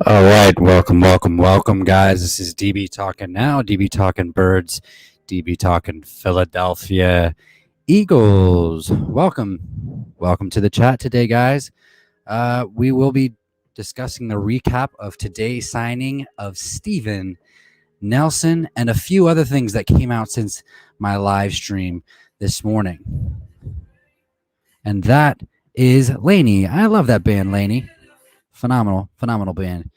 All right, welcome, guys. This is DB talking now. DB talking birds. DB talking Philadelphia Eagles. Welcome to the chat today, guys. We will be discussing the recap of today's signing of Steven Nelson and a few other things that came out since my live stream this morning. And that is Laney. I love that band, Laney. Phenomenal band.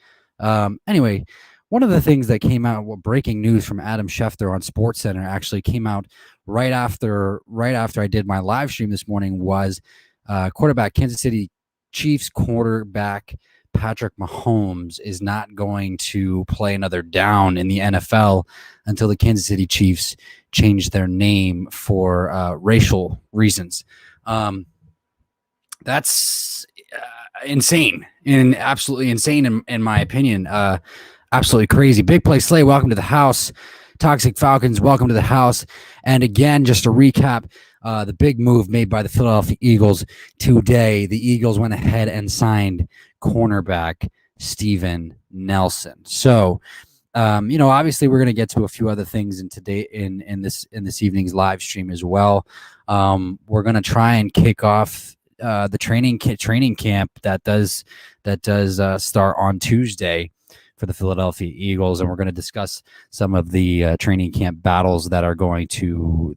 Anyway, one of the things that came out, breaking news from Adam Schefter on SportsCenter, actually came out right after I did my live stream this morning, was Kansas City Chiefs quarterback Patrick Mahomes is not going to play another down in the NFL until the Kansas City Chiefs change their name for racial reasons. That's insane, and absolutely insane in my opinion. Absolutely crazy. Big Play Slay, welcome to the house. Toxic Falcons, welcome to the house. And again, just to recap, the big move made by the Philadelphia Eagles today. The Eagles went ahead and signed cornerback Steven Nelson. So, obviously we're going to get to a few other things in this evening's live stream as well. We're going to try and kick off the training camp that does start on Tuesday for the Philadelphia Eagles, and we're going to discuss some of the training camp battles that are going to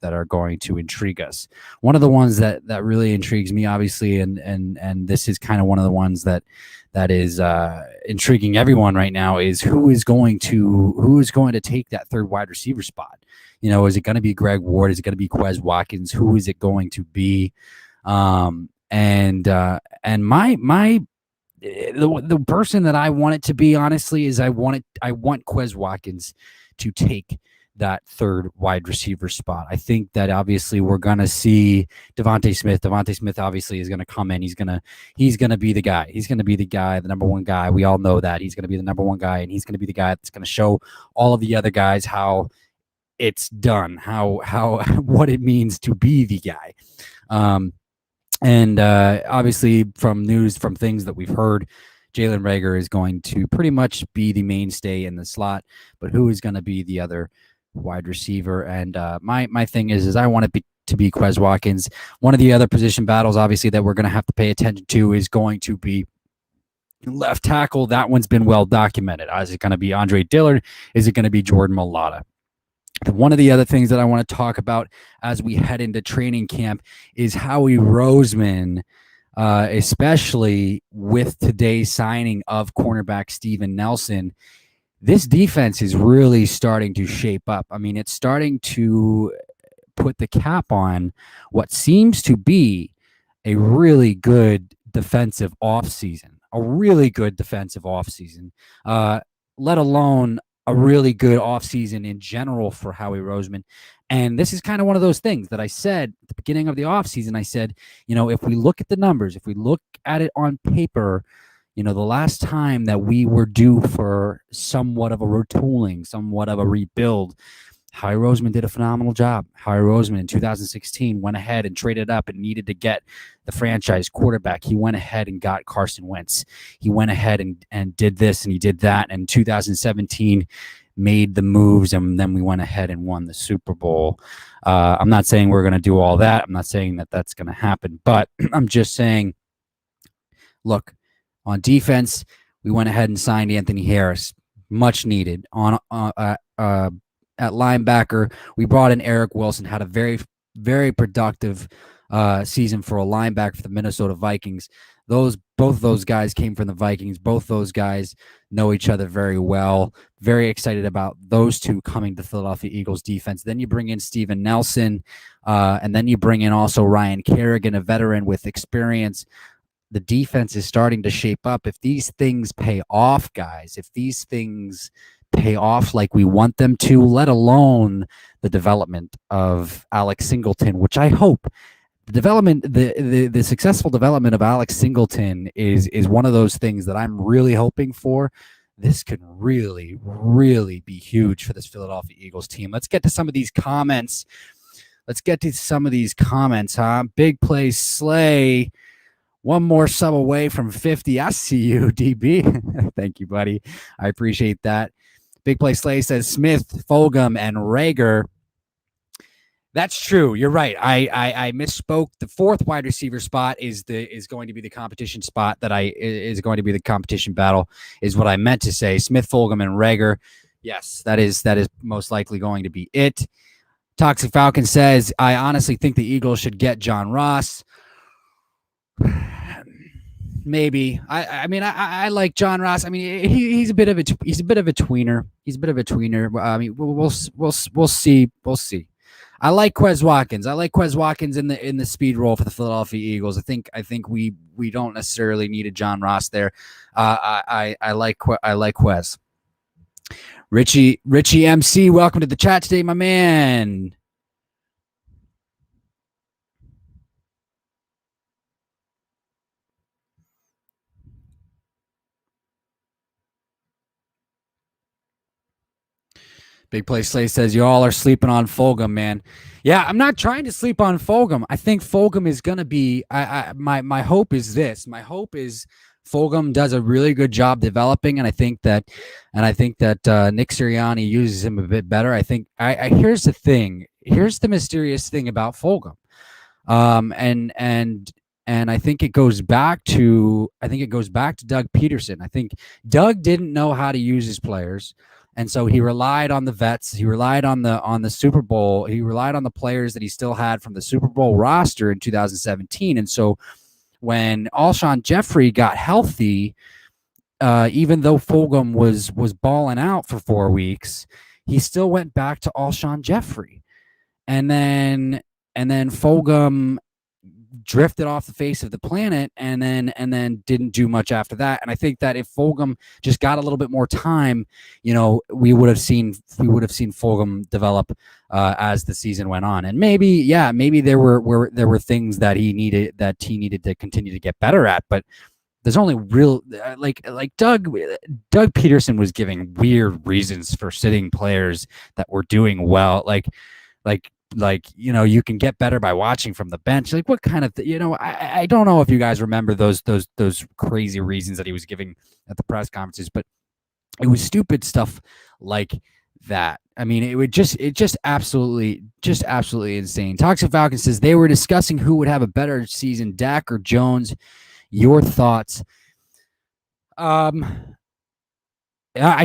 intrigue us. One of the ones that really intrigues me, obviously, and this is kind of one of the ones that is intriguing everyone right now, is who is going to take that third wide receiver spot. Is it going to be Greg Ward? Is it going to be Quez Watkins? Who is it going to be? And the person that I want it to be, honestly, is I want Quez Watkins to take that third wide receiver spot. I think that obviously we're gonna see Devontae Smith. Devontae Smith obviously is gonna come in. He's gonna be the guy. He's gonna be the guy, the number one guy. We all know that he's gonna be the number one guy, and he's gonna be the guy that's gonna show all of the other guys how it's done, how what it means to be the guy. And obviously, from things that we've heard, Jalen Reagor is going to pretty much be the mainstay in the slot. But who is going to be the other wide receiver? And my thing is I want it to be Quez Watkins. One of the other position battles, obviously, that we're going to have to pay attention to is going to be left tackle. That one's been well documented. Is it going to be Andre Dillard? Is it going to be Jordan Mailata? One of the other things that I want to talk about as we head into training camp is Howie Roseman, especially with today's signing of cornerback Steven Nelson. This defense is really starting to shape up. I mean, it's starting to put the cap on what seems to be a really good defensive offseason, let alone a really good offseason in general for Howie Roseman. And this is kind of one of those things that I said at the beginning of the offseason. I said, if we look at the numbers, if we look at it on paper, the last time that we were due for somewhat of a retooling, somewhat of a rebuild, Howie Roseman did a phenomenal job. Howie Roseman in 2016 went ahead and traded up and needed to get the franchise quarterback. He went ahead and got Carson Wentz. He went ahead and did this and he did that. And 2017 made the moves, and then we went ahead and won the Super Bowl. I'm not saying we're going to do all that. I'm not saying that that's going to happen. But I'm just saying, look, on defense, we went ahead and signed Anthony Harris. Much needed. At linebacker, we brought in Eric Wilson, had a very, very productive season for a linebacker for the Minnesota Vikings. Both those guys came from the Vikings. Both those guys know each other very well. Very excited about those two coming to Philadelphia Eagles defense. Then you bring in Steven Nelson, and then you bring in also Ryan Kerrigan, a veteran with experience. The defense is starting to shape up. If these things pay off, guys, if these things pay off like we want them to, let alone the development of Alex Singleton, which I hope the successful development of Alex Singleton is one of those things that I'm really hoping for. This could really, really be huge for this Philadelphia Eagles team. Let's get to some of these comments. Big Play Slay. One more sub away from 50. I see you, DB. Thank you, buddy. I appreciate that. Big Play Slay says Smith, Fulgham, and Rager. That's true. You're right. I misspoke. The fourth wide receiver spot is going to be the competition spot is going to be the competition battle, is what I meant to say. Smith, Fulgham, and Rager. Yes, that is most likely going to be it. Toxic Falcon says, I honestly think the Eagles should get John Ross. Maybe. I mean, I like John Ross. I mean, he's a bit of a tweener. He's a bit of a tweener. I mean, we'll see. We'll see. I like Quez Watkins. I like Quez Watkins in the speed role for the Philadelphia Eagles. I think we don't necessarily need a John Ross there. I like Quez. Richie MC, welcome to the chat today, my man. Big Play Slay says, you all are sleeping on Fulgham, man. Yeah, I'm not trying to sleep on Fulgham. I think Fulgham is going to be, my hope is this. My hope is Fulgham does a really good job developing, and I think that Nick Sirianni uses him a bit better. I think, here's the thing. Here's the mysterious thing about Fulgham. And I think it goes back to Doug Peterson. I think Doug didn't know how to use his players. And so he relied on the vets. He relied on the Super Bowl. He relied on the players that he still had from the Super Bowl roster in 2017. And so when Alshon Jeffrey got healthy, even though Fulgham was balling out for 4 weeks, he still went back to Alshon Jeffrey. And then Fulgham drifted off the face of the planet and then didn't do much after that. And I think that if Fulgham just got a little bit more time, we would have seen Fulgham develop as the season went on. And maybe there were things that he needed to continue to get better at, but there's only real like Doug Peterson was giving weird reasons for sitting players that were doing well, like you can get better by watching from the bench. Like what kind of I don't know if you guys remember those crazy reasons that he was giving at the press conferences, but it was stupid stuff like that. I mean, it just absolutely insane. Toxic Falcon says they were discussing who would have a better season, Dak or Jones. Your thoughts? I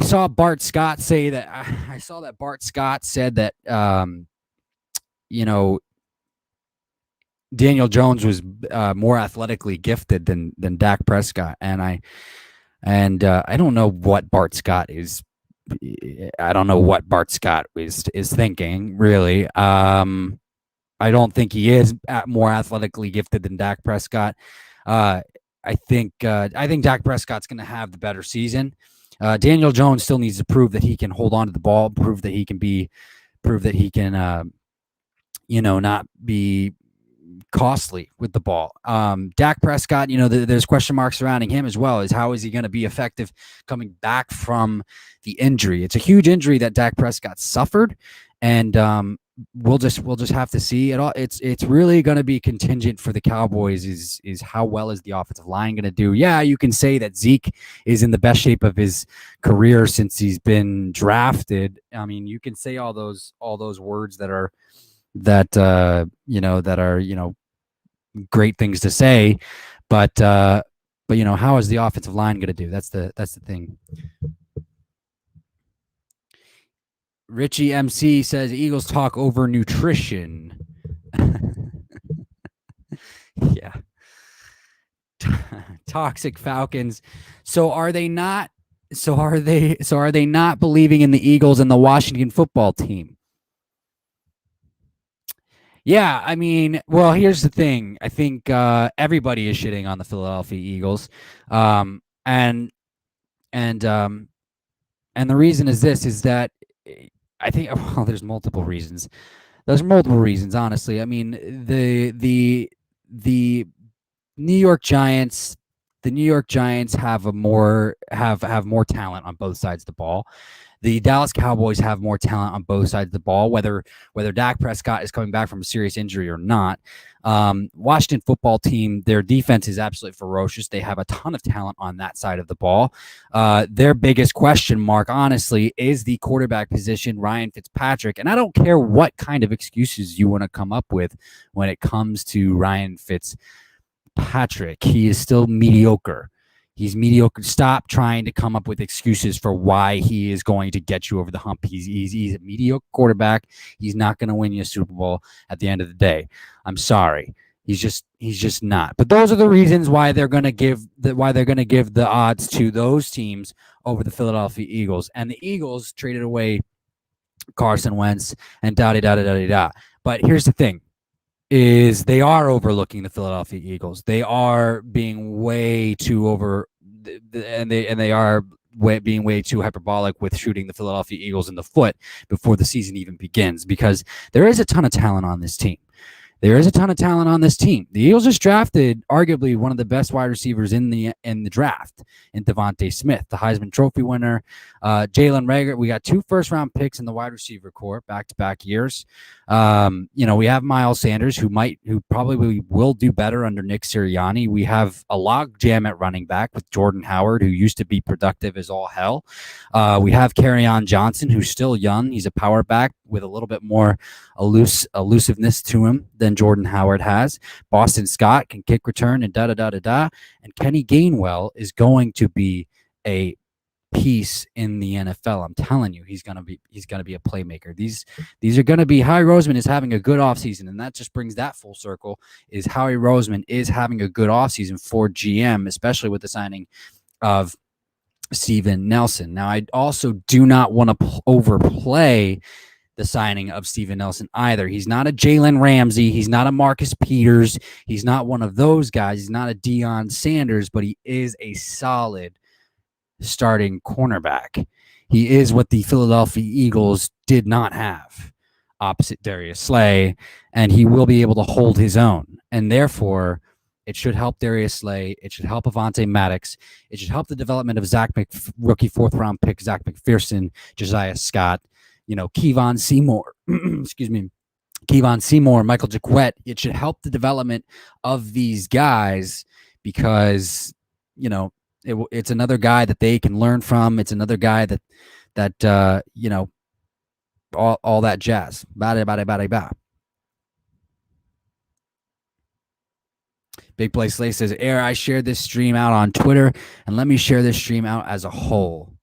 saw Bart Scott say that. I saw that Bart Scott said that Daniel Jones was more athletically gifted than Dak Prescott, and I don't know what Bart Scott is. I don't know what Bart Scott is thinking, really. I don't think he is more athletically gifted than Dak Prescott. I think Dak Prescott's going to have the better season. Daniel Jones still needs to prove that he can hold on to the ball, prove that he can not be costly with the ball. Dak Prescott, there's question marks surrounding him as well. Is how is he going to be effective coming back from the injury? It's a huge injury that Dak Prescott suffered, and we'll just have to see it all. It's really going to be contingent for the Cowboys is how well is the offensive line going to do. Yeah, you can say that Zeke is in the best shape of his career since he's been drafted. I mean, you can say all those words that are great things to say, but how is the offensive line going to do? That's the thing. Richie MC says Eagles talk over nutrition. Yeah. Toxic Falcons. So are they not believing in the Eagles and the Washington football team? Yeah, I mean, well, here's the thing. I think everybody is shitting on the Philadelphia Eagles, and the reason is this: is that I think there's multiple reasons. There's multiple reasons, honestly. I mean, the New York Giants, have more talent on both sides of the ball. The Dallas Cowboys have more talent on both sides of the ball, whether Dak Prescott is coming back from a serious injury or not. Washington football team, their defense is absolutely ferocious. They have a ton of talent on that side of the ball. Their biggest question mark, honestly, is the quarterback position, Ryan Fitzpatrick. And I don't care what kind of excuses you want to come up with when it comes to Ryan Fitzpatrick. He is still mediocre. He's mediocre. Stop trying to come up with excuses for why he is going to get you over the hump. He's a mediocre quarterback. He's not going to win you a Super Bowl at the end of the day. I'm sorry. He's just not. But those are the reasons why they're going to give the odds to those teams over the Philadelphia Eagles. And the Eagles traded away Carson Wentz and da-da-da-da-da-da. But here's the thing. Is they are overlooking the Philadelphia Eagles. They are being way too and they are being way too hyperbolic with shooting the Philadelphia Eagles in the foot before the season even begins, because there is a ton of talent on this team. The Eagles just drafted arguably one of the best wide receivers in the draft in Devontae Smith, the Heisman Trophy winner. Jalen Reagor. We got 2 first-round picks in the wide receiver corps back-to-back years. We have Miles Sanders, who probably will do better under Nick Sirianni. We have a log jam at running back with Jordan Howard, who used to be productive as all hell. We have Kerryon Johnson, who's still young. He's a power back with a little bit more elusiveness to him than Jordan Howard has. Boston Scott can kick return and da-da-da-da-da. And Kenny Gainwell is going to be a piece in the NFL. I'm telling you, he's gonna be a playmaker. These are gonna be. Howie Roseman is having a good offseason, and that just brings that full circle. Is Howie Roseman is having a good offseason for GM, especially with the signing of Steven Nelson. Now, I also do not want to overplay the signing of Steven Nelson either. He's not a Jalen Ramsey. He's not a Marcus Peters. He's not one of those guys. He's not a Deion Sanders, but he is a solid starting cornerback. He is what the Philadelphia Eagles did not have opposite Darius Slay, and he will be able to hold his own. And therefore, it should help Darius Slay. It should help Avonte Maddox. It should help the development of rookie 4th-round pick Zach McPherson, Josiah Scott, Kevon Seymour, excuse me, Kevon Seymour, Michael Jacquet. It should help the development of these guys because, it's another guy that they can learn from. It's another guy that all that jazz. Ba. Big Play Slay says, I shared this stream out on Twitter, and let me share this stream out as a whole.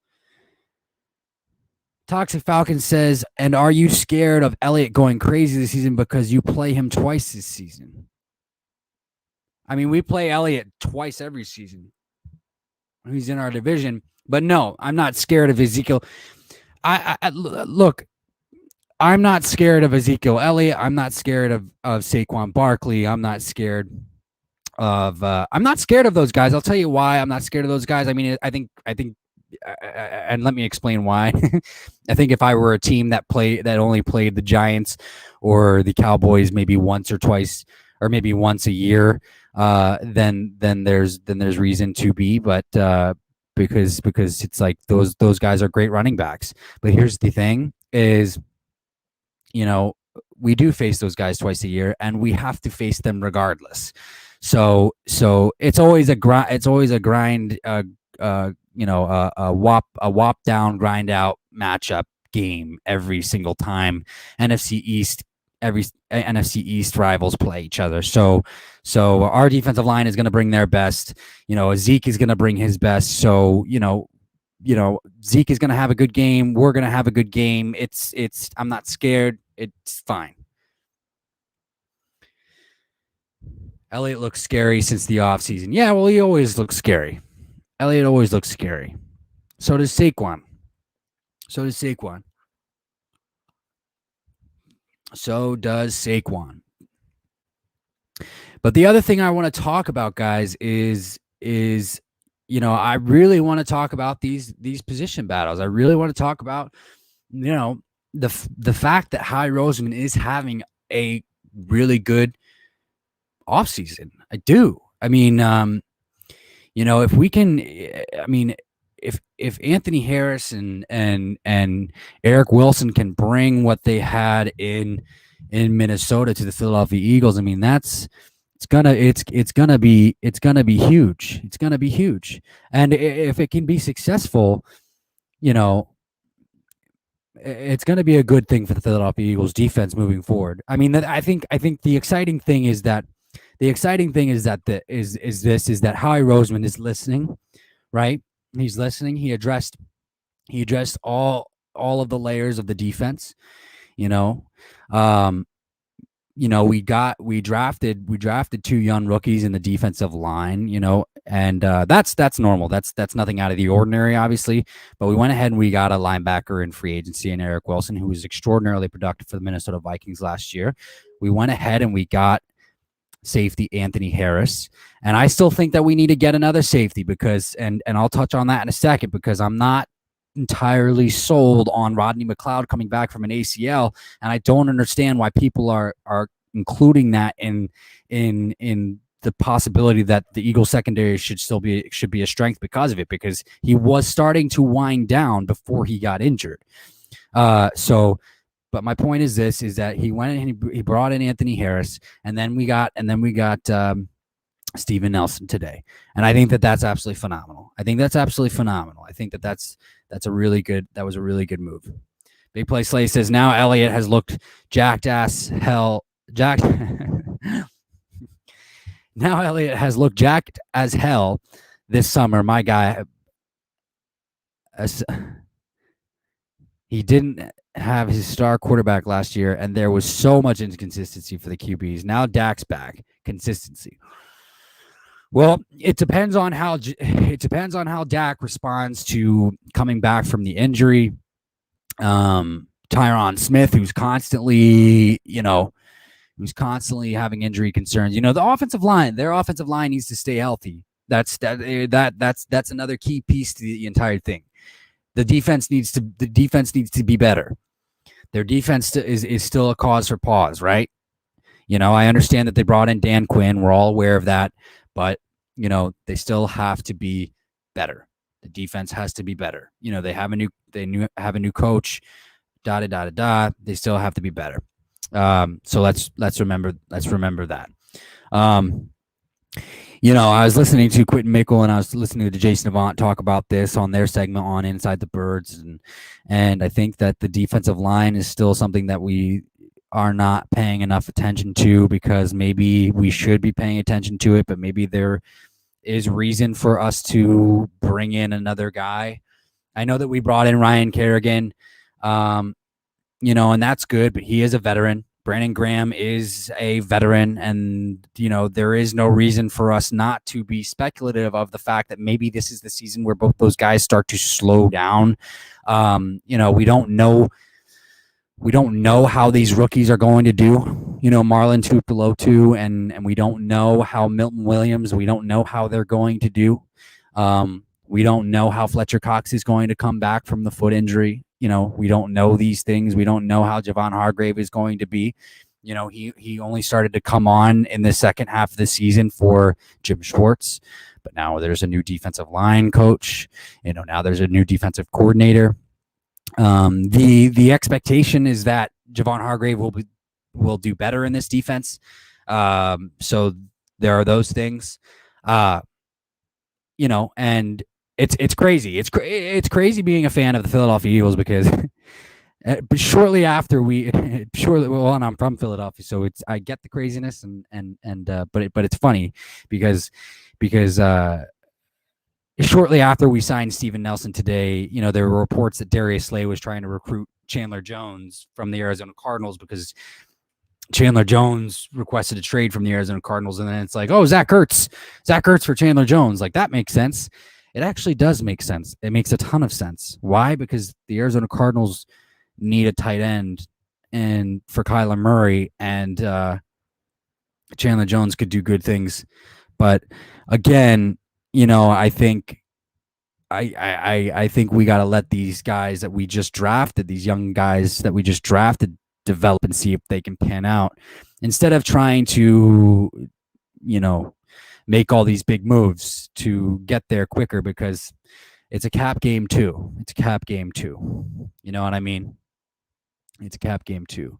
Toxic Falcon says, and are you scared of Elliott going crazy this season because you play him twice this season? I mean, we play Elliott twice every season. He's in our division. But no, I'm not scared of Ezekiel. Look, I'm not scared of Ezekiel Elliott. I'm not scared of Saquon Barkley. I'm not scared of those guys. I'll tell you why I'm not scared of those guys. I mean, I think and let me explain why. I think if I were a team that only played the Giants or the Cowboys maybe once or twice or maybe once a year, then there's reason to be, but because it's like those guys are great running backs. But here's the thing is, we do face those guys twice a year, and we have to face them regardless. So it's always a grind, a whop down, grind out matchup game every single time NFC East rivals play each other. So our defensive line is going to bring their best. Zeke is going to bring his best. So Zeke is going to have a good game. We're going to have a good game. I'm not scared. It's fine. Elliott looks scary since the offseason. Yeah, well, he always looks scary. Elliott always looks scary. So does Saquon. But the other thing I want to talk about, guys, is I really want to talk about these position battles. I really want to talk about the fact that Howie Roseman is having a really good offseason. I do. I mean, if we can, if Anthony Harris and Eric Wilson can bring what they had in in Minnesota to the Philadelphia Eagles. I mean, it's gonna be huge. It's gonna be huge, and if it can be successful, you know, it's going to be a good thing for the Philadelphia Eagles defense moving forward. I mean, I think the exciting thing is that that Howie Roseman is listening, right? He's listening. He addressed all of the layers of the defense. You know, um, we drafted two young rookies in the defensive line, and that's normal. That's nothing out of the ordinary, obviously. But we went ahead and we got a linebacker in free agency in Eric Wilson, who was extraordinarily productive for the Minnesota Vikings last year. We went ahead and we got safety Anthony Harris, and I still think that we need to get another safety because, and I'll touch on that in a second, because I'm not entirely sold on Rodney McLeod coming back from an ACL, and I don't understand why people are including that in the possibility that the Eagles secondary should be a strength because of it, because he was starting to wind down before he got injured. But my point is this: is that he went and he brought in Anthony Harris, and then we got Steven Nelson today, and I think that that's absolutely phenomenal. I think that was a really good move. Big Play Slay says now Elliott has looked jacked ass hell. Jacked. Now Elliott has looked jacked as hell this summer. My guy, he didn't have his star quarterback last year, and there was so much inconsistency for the QBs. Now Dak's back. Consistency. Well, it depends on how Dak responds to coming back from the injury. Tyron Smith, who's constantly having injury concerns. Their offensive line needs to stay healthy. That's another key piece to the entire thing. The defense needs to be better. Their defense is still a cause for pause, right? I understand that they brought in Dan Quinn. We're all aware of that, but they still have to be better. The defense has to be better. They have a new coach. They still have to be better. So let's remember that. I was listening to Quentin Mickle and I was listening to Jason Avant talk about this on their segment on Inside the Birds, and I think that the defensive line is still something that we are not paying enough attention to, because maybe we should be paying attention to it, but maybe there is reason for us to bring in another guy. I know that we brought in Ryan Kerrigan, and that's good, but he is a veteran. Brandon Graham is a veteran, and there is no reason for us not to be speculative of the fact that maybe this is the season where both those guys start to slow down. We don't know how these rookies are going to do. Marlon Tuipulotu, and we don't know how Milton Williams. We don't know how they're going to do. We don't know how Fletcher Cox is going to come back from the foot injury. We don't know these things. We don't know how Javon Hargrave is going to be. He only started to come on in the second half of the season for Jim Schwartz, but now there's a new defensive line coach. Now there's a new defensive coordinator. The expectation is that Javon Hargrave will do better in this defense. So there are those things, and it's crazy. It's crazy being a fan of the Philadelphia Eagles, because but shortly after and I'm from Philadelphia, so I get the craziness but it's funny because shortly after we signed Steven Nelson today, there were reports that Darius Slay was trying to recruit Chandler Jones from the Arizona Cardinals, because Chandler Jones requested a trade from the Arizona Cardinals, and then it's like, oh, Zach Ertz for Chandler Jones. Like, that makes sense. It actually does make sense. It makes a ton of sense. Why? Because the Arizona Cardinals need a tight end, and for Kyler Murray, and Chandler Jones could do good things. But again, I think we got to let these guys that we just drafted, these young guys that we just drafted, develop and see if they can pan out, instead of trying to, make all these big moves to get there quicker, because it's a cap game too. You know what I mean? It's a cap game too.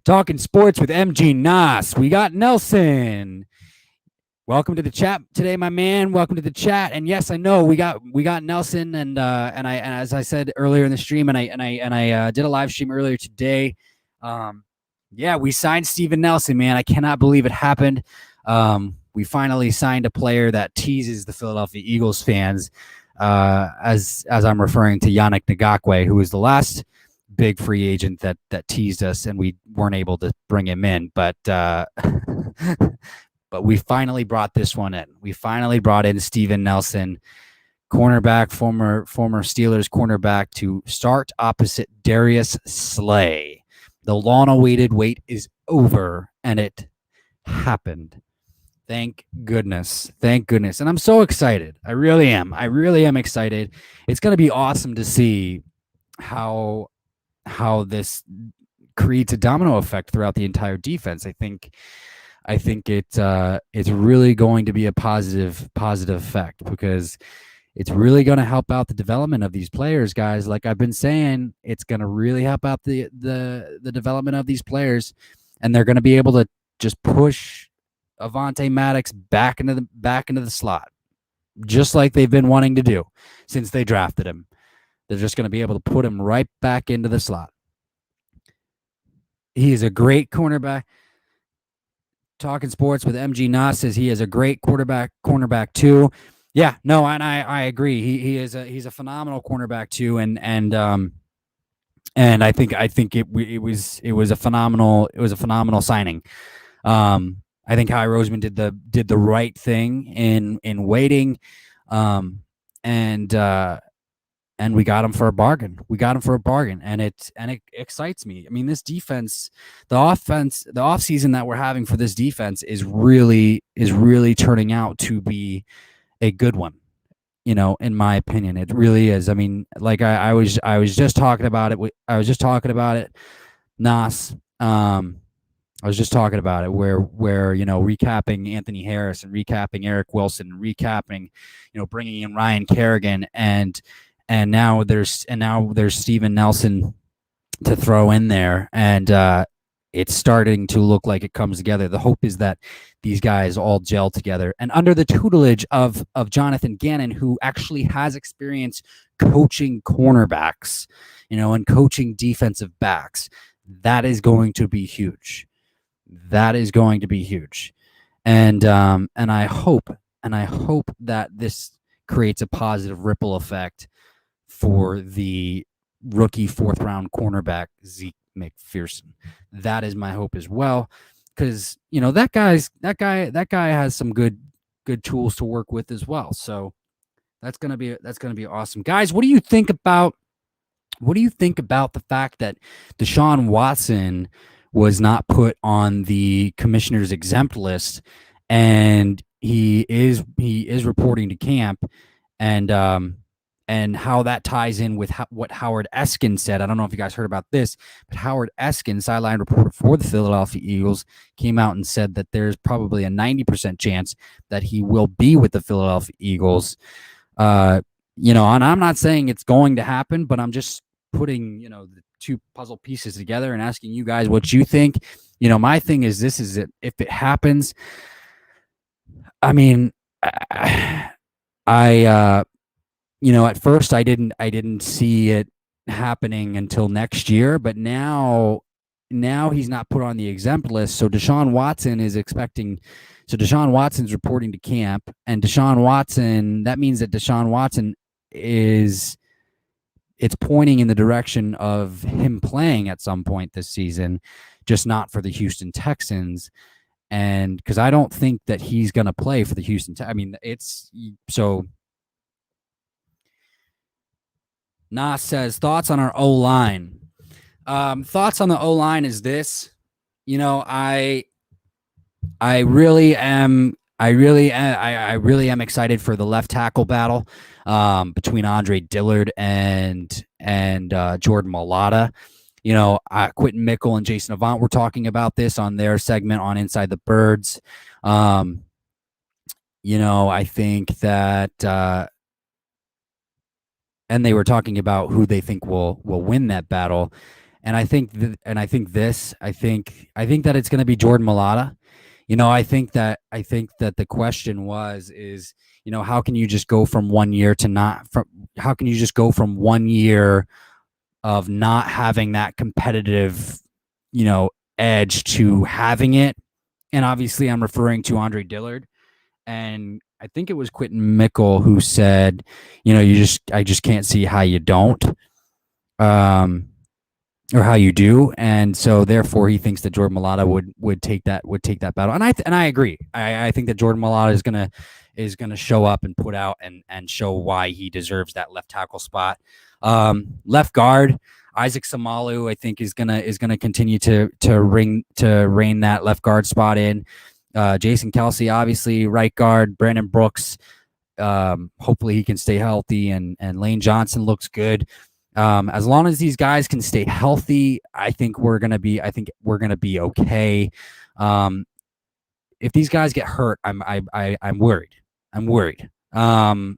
Talking sports with MG Nas. We got Nelson. Welcome to the chat today, my man. Welcome to the chat. And yes, I know we got Nelson, and as I said earlier in the stream, and I did a live stream earlier today. Yeah, we signed Steven Nelson, man. I cannot believe it happened. We finally signed a player that teases the Philadelphia Eagles fans, as I'm referring to Yannick Ngakoue, who was the last big free agent that teased us, and we weren't able to bring him in. But but we finally brought this one in. We finally brought in Steven Nelson, cornerback, former Steelers cornerback, to start opposite Darius Slay. The long-awaited wait is over, and it happened. Thank goodness. Thank goodness. And I'm so excited. I really am. I really am excited. It's going to be awesome to see how this creates a domino effect throughout the entire defense. I think it's really going to be a positive effect, because it's really going to help out the development of these players, guys. Like I've been saying, it's going to really help out the development of these players, and they're going to be able to just push Avonte Maddox back into the slot, just like they've been wanting to do since they drafted him. They're just going to be able to put him right back into the slot. He is a great cornerback. Talking sports with MG Nas says he is a great cornerback too. Yeah, no, and I agree. He's a phenomenal cornerback too, and I think it was a phenomenal signing. I think Howie Roseman did the right thing in waiting, and we got him for a bargain. And it excites me. I mean, this defense, the offseason that we're having for this defense is really turning out to be a good one. You know, in my opinion, it really is. I mean, like I was just talking about it. Nas. I was just talking about it, where recapping Anthony Harris and recapping Eric Wilson, and recapping, bringing in Ryan Kerrigan, and now there's Steven Nelson to throw in there, and it's starting to look like it comes together. The hope is that these guys all gel together, and under the tutelage of Jonathan Gannon, who actually has experience coaching cornerbacks, and coaching defensive backs. That is going to be huge. And I hope that this creates a positive ripple effect for the rookie 4th round cornerback Zeke McPherson. That is my hope as well, because that guy has some good tools to work with as well. So that's gonna be awesome, guys. What do you think about the fact that Deshaun Watson was not put on the commissioner's exempt list, and he is reporting to camp, and how that ties in with what Howard Eskin said? I don't know if you guys heard about this, but Howard Eskin, sideline reporter for the Philadelphia Eagles, came out and said that there's probably a 90% chance that he will be with the Philadelphia Eagles. And I'm not saying it's going to happen, but I'm just putting, the two puzzle pieces together and asking you guys what you think. My thing is, this is it. If it happens, I mean, I at first I didn't see it happening until next year, but now he's not put on the exempt list. So Deshaun Watson's reporting to camp, and that means that Deshaun Watson it's pointing in the direction of him playing at some point this season, just not for the Houston Texans. And because I don't think that he's going to play for the Houston Texans. I mean, it's so. Nas says, thoughts on our O-line. Thoughts on the O-line is this. I really am excited for the left tackle battle between Andre Dillard and Jordan Mailata. Quentin Mickle and Jason Avant were talking about this on their segment on Inside the Birds. I think that and they were talking about who they think will win that battle. And I think I think that it's going to be Jordan Mailata. I think that the question is, how can you just go from 1 year to not from how can you just go from 1 year of not having that competitive, you know, edge to having it? And obviously I'm referring to Andre Dillard. And I think it was Quentin Mickle who said, I just can't see how you don't. Um, or how you do, and so therefore he thinks that Jordan Mailata would take that battle, and I agree. I think that Jordan Mailata is gonna show up and put out and show why he deserves that left tackle spot. Left guard Isaac Samalu, I think, is gonna continue to rein that left guard spot in. Jason Kelsey, obviously, right guard. Brandon Brooks, hopefully he can stay healthy, and Lane Johnson looks good. As long as these guys can stay healthy, I think we're gonna be okay. If these guys get hurt, I'm worried. I'm worried. And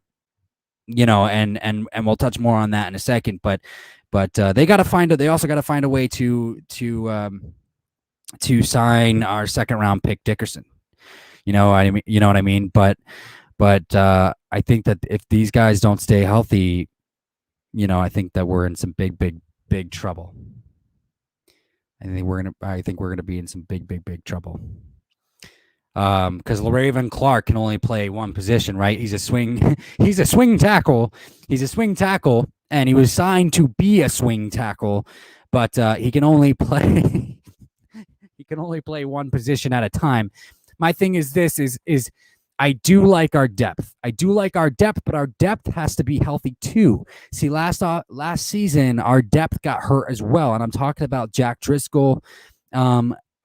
we'll touch more on that in a second. But they got to find They also got to find a way to sign our second round pick Dickerson. You know what I mean. But I think that if these guys don't stay healthy, I think that we're in some big trouble. I think we're gonna be in some big trouble. Because LaRaven Clark can only play one position, right? He's a swing tackle. He's a swing tackle, and he was signed to be a swing tackle, but he can only play one position at a time. My thing is I do like our depth. But our depth has to be healthy too. See, last season, our depth got hurt as well, and I'm talking about Jack Driscoll. I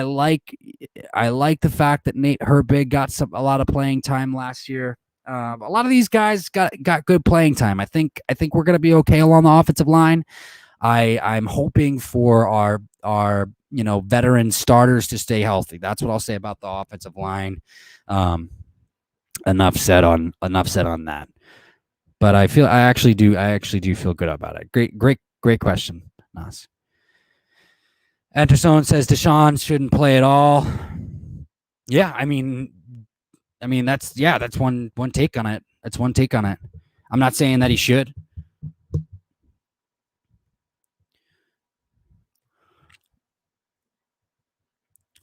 like the fact that Nate Herbig got a lot of playing time last year. A lot of these guys got good playing time. I think we're going to be okay along the offensive line. I'm hoping for our veteran starters to stay healthy. That's what I'll say about the offensive line. Enough said on that. But I actually do feel good about it. Great question, Nas. Anderson says Deshaun shouldn't play at all. Yeah, I mean that's one take on it. That's one take on it. I'm not saying that he should.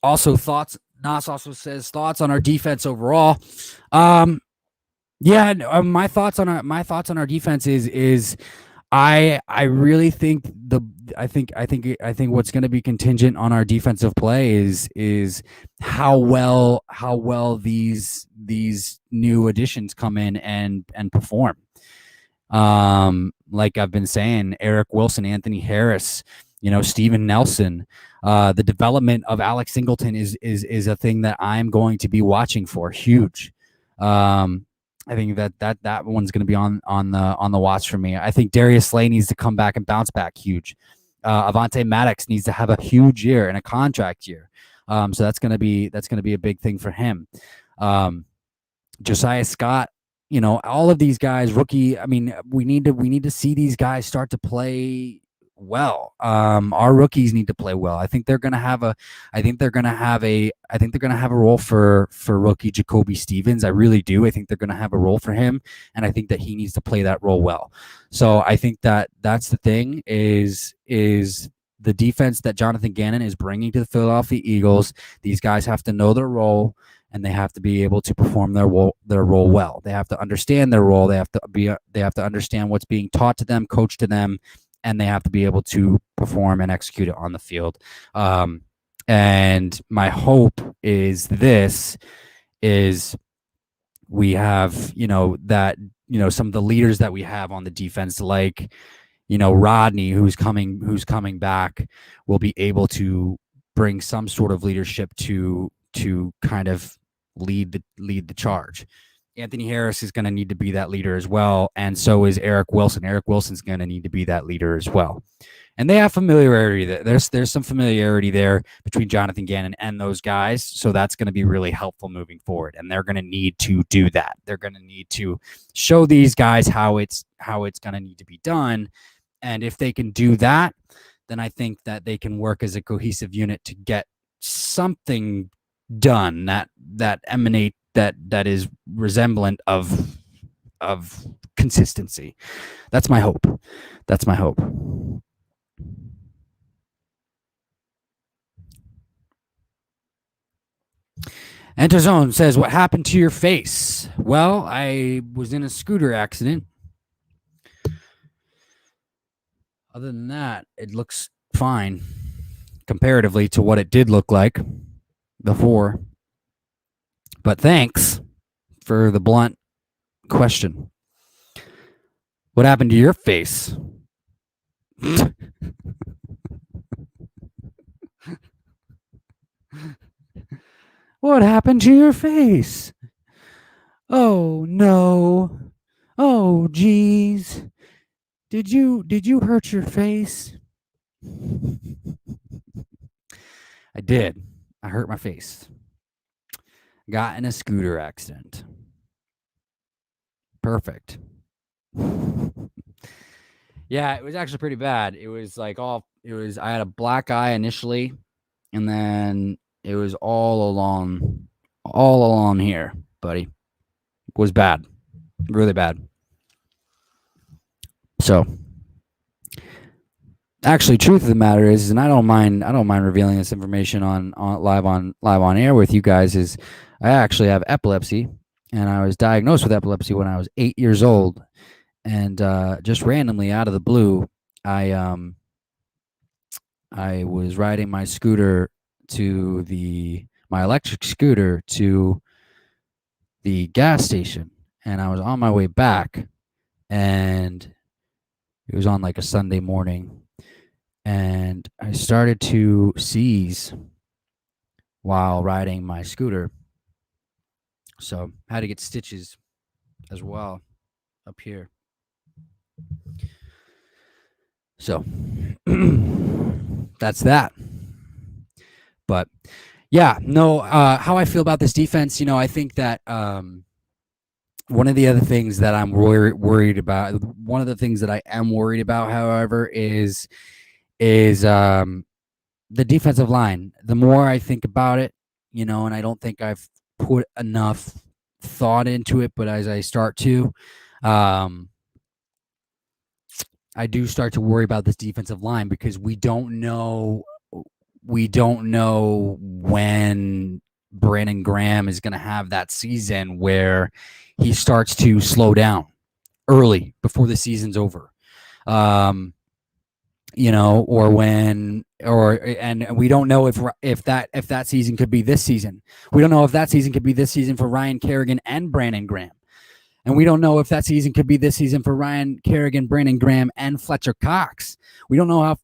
Also, thoughts. Nas also says thoughts on our defense overall. My thoughts on our defense is I really think I think what's going to be contingent on our defensive play is how well these new additions come in and perform. Like I've been saying, Eric Wilson, Anthony Harris, Steven Nelson, the development of Alex Singleton is a thing that I'm going to be watching for. Huge. I think that one's going to be on the watch for me. I think Darius Slay needs to come back and bounce back huge. Avante Maddox needs to have a huge year and a contract year. So that's going to be a big thing for him. Josiah Scott, all of these guys, rookie. I mean, we need to see these guys start to play well. Our rookies need to play well. I think they're going to have a role for rookie Jacoby Stevens. I really do. I think they're going to have a role for him, and I think that he needs to play that role well. So I think that's the thing is the defense that Jonathan Gannon is bringing to the Philadelphia Eagles. These guys have to know their role, and they have to be able to perform their role well. They have to understand their role. They have to understand what's being taught to them, coached to them, and they have to be able to perform and execute it on the field. And my hope is we have, some of the leaders that we have on the defense, like, Rodney, who's coming back, will be able to bring some sort of leadership to kind of lead the charge. Anthony Harris is going to need to be that leader as well, and so is Eric Wilson. Eric Wilson's going to need to be that leader as well. And they have familiarity. There's some familiarity there between Jonathan Gannon and those guys, so that's going to be really helpful moving forward. And they're going to need to do that. They're going to need to show these guys how it's going to need to be done. And if they can do that, then I think that they can work as a cohesive unit to get something done that emanate that is resemblant of consistency. That's my hope. That's my hope. Enterzone says, "What happened to your face?" Well, I was in a scooter accident. Other than that, it looks fine comparatively to what it did look like before. But thanks for the blunt question. What happened to your face? What happened to your face? Oh no. Oh geez. Did you hurt your face? I did. I hurt my face. Got in a scooter accident. Perfect. Yeah, it was actually pretty bad. It was like I had a black eye initially, and then it was all along here, buddy. It was bad. Really bad. So actually, truth of the matter is, and I don't mind revealing this information on live on air with you guys, is I actually have epilepsy, and I was diagnosed with epilepsy when I was 8 years old, and just randomly out of the blue, I was riding my scooter my electric scooter to the gas station, and I was on my way back, and it was on like a Sunday morning, and I started to seize while riding my scooter. So I had to get stitches as well up here. So that's that. But yeah, no, how I feel about this defense, I think that one of the other things that I'm worried about, one of the things that I am worried about, however, is the defensive line. The more I think about it, and I don't think I've put enough thought into it, but as I start to, I do start to worry about this defensive line because we don't know when Brandon Graham is going to have that season where he starts to slow down early before the season's over. And we don't know if that season could be this season. We don't know if that season could be this season for Ryan Kerrigan and Brandon Graham. And we don't know if that season could be this season for Ryan Kerrigan, Brandon Graham, and Fletcher Cox. We don't know how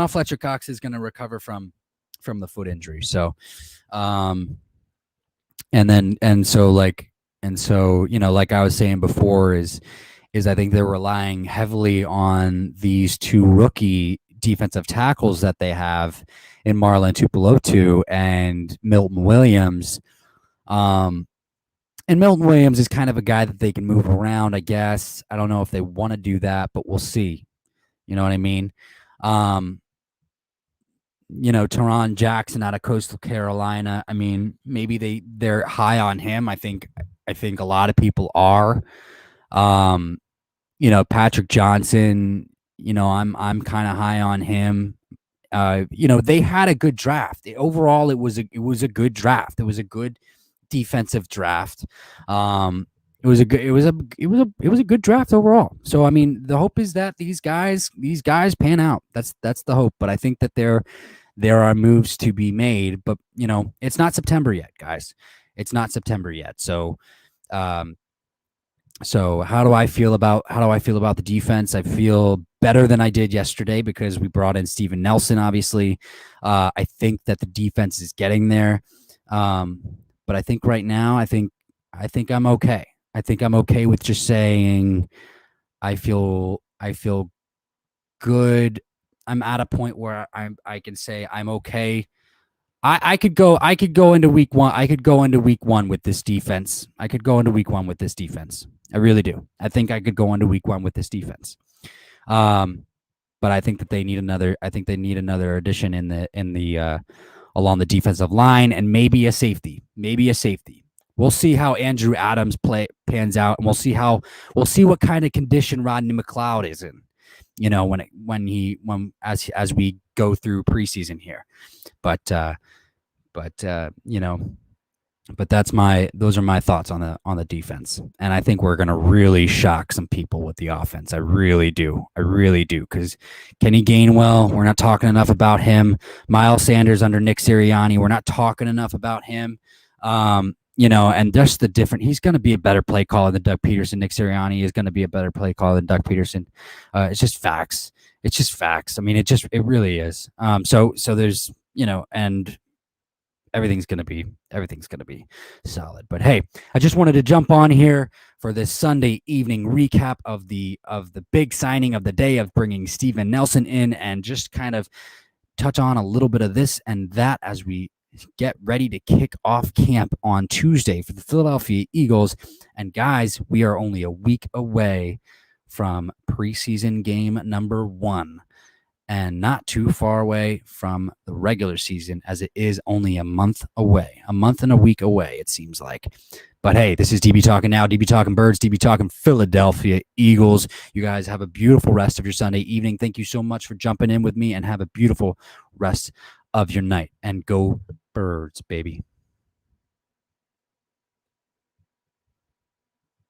Fletcher Cox is going to recover from the foot injury. So, like I was saying before, is I think they're relying heavily on these two rookie defensive tackles that they have in Marlon Tupelotu and Milton Williams. And Milton Williams is kind of a guy that they can move around, I guess. I don't know if they want to do that, but we'll see. You know what I mean? Teron Jackson out of Coastal Carolina. I mean, maybe they're high on him. I think a lot of people are. Patrick Johnson, I'm kind of high on him. They had a good draft. Overall, it was a good draft. It was a good defensive draft. It was a good draft overall. So I mean, the hope is that these guys pan out. That's the hope. But I think that there are moves to be made. But it's not September yet, guys. It's not September yet. So so how do I feel about the defense? I feel better than I did yesterday because we brought in Steven Nelson. Obviously, I think that the defense is getting there. But I think right now, I think I'm okay. I think I'm okay with just saying I feel good. I'm at a point where I can say I'm okay. I could go into week one. I could go into week one with this defense. I really do. I think I could go into week one with this defense. But but I think that they need another. I think they need another addition in the along the defensive line, and maybe a safety. Maybe a safety. We'll see how Andrew Adams pans out, and we'll see what kind of condition Rodney McLeod is in. As we go through preseason here, but but those are my thoughts on the defense, and I think we're gonna really shock some people with the offense. I really do, because Kenny Gainwell, we're not talking enough about him. Miles Sanders under Nick Sirianni, we're not talking enough about him. And just the different. He's going to be a better play caller than Doug Peterson. Nick Sirianni is going to be a better play caller than Doug Peterson. It's just facts. It's just facts. I mean, it really is. So there's and everything's gonna be solid. But hey, I just wanted to jump on here for this Sunday evening recap of the big signing of the day of bringing Steven Nelson in, and just kind of touch on a little bit of this and that as we get ready to kick off camp on Tuesday for the Philadelphia Eagles. And guys, we are only a week away from preseason game number 1. And not too far away from the regular season, as it is only a month away, a month and a week away, it seems like. But hey, this is DB Talking Now, DB Talking Birds, DB Talking Philadelphia Eagles. You guys have a beautiful rest of your Sunday evening. Thank you so much for jumping in with me, and have a beautiful rest of your night. And go Birds, baby.